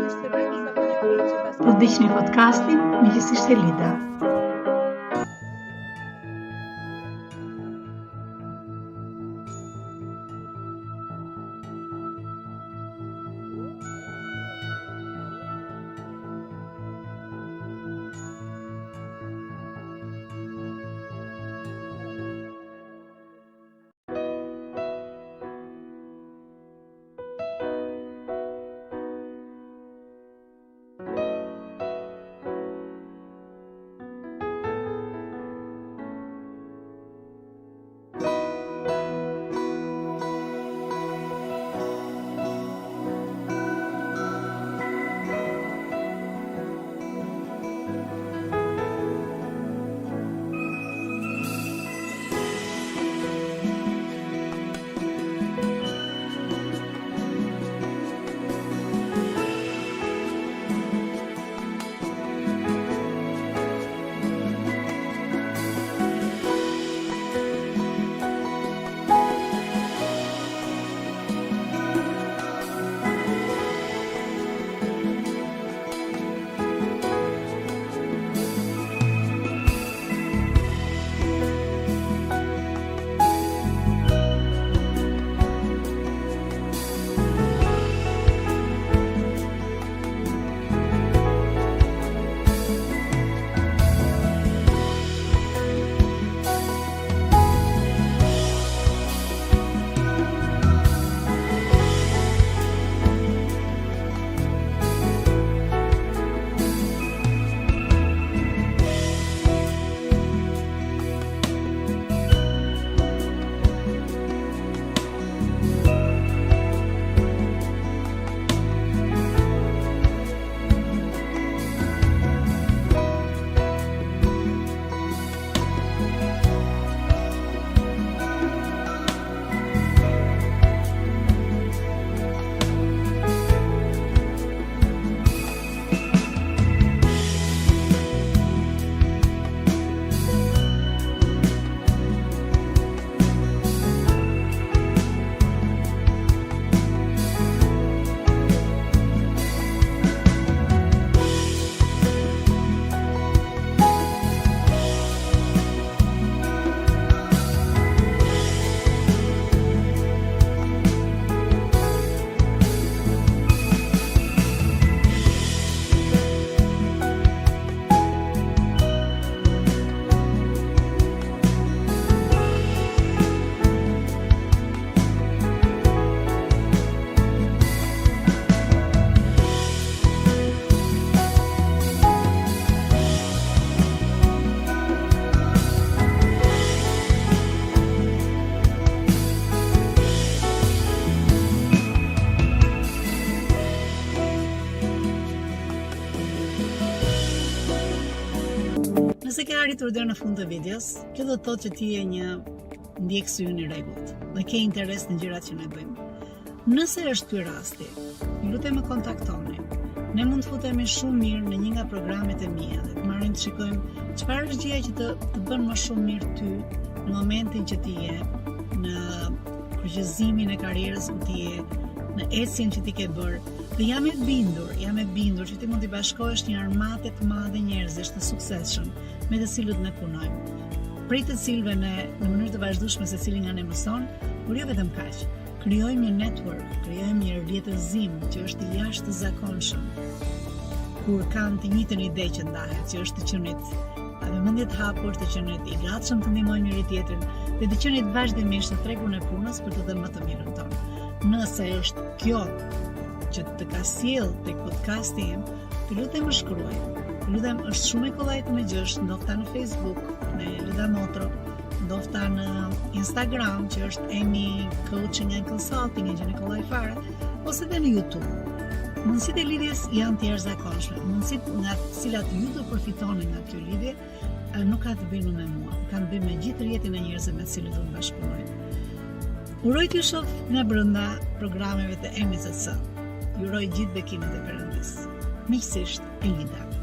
Po dëgjoni podcastin Miqësisht e Lida. Nëse ke arritur deri në fund të videos, kjo do të thotë që ti je një ndjekës i ynë i rregullt dhe ke interes në gjërat që ne bëjmë. Nëse është ky rasti, ju lutem më kontaktoni. Ne mund të futemi shumë mirë në një nga programet e mia dhe të marrim të shikojmë çfarë është gjëja që të bën më shumë mirë ty në momentin që ti je në kryqëzimin e karrierës ku ti je, në ecjen që ti ke bërë. Dhe jam e bindur që ti mund t'i bashkohesh një armate të madhe njerëzish të suksesshëm me të cilët ne punojmë. Prej të cilëve ne në mënyrë të vazhdueshme secili nga ne mëson, por jo vetëm kaq. Krijojmë një network, krijojmë një rrjetëzim që është i jashtëzakonshëm. Kur kanë të njëjtën ide që ndahet, që është të qenit me mendje të hapur, të qenit i gatshëm të ndihmojnë njëri tjetrin dhe të qenit vazhdimisht në tregun e punës për të dhënë më të mirën tonë. Nëse është kjo që të ka sjell tek podcasti im, të lutem më shkruaj. Të lutem, është shumë e kollajt me gjesh, ndofta në Facebook, me Lida Motro, ndofta në Instagram, që është Amy Coaching and Consulting, gjë në kollaj fare, ose edhe në YouTube. Mundësitë e lidhjes janë të jashtëzakonshme. Mundësitë nga të cilat ju do përfitoni nga kjo lidhje, nuk ka të bëjnë me mua, ka të bëjnë me gjithë rrjetin e njerëzve me të cilët do të bashkëpunojnë. Uroj t'ju shoh nga brenda programeve të MZC. Ju uroj gjithë bekimet e Perëndis. Miqësisht e Lida.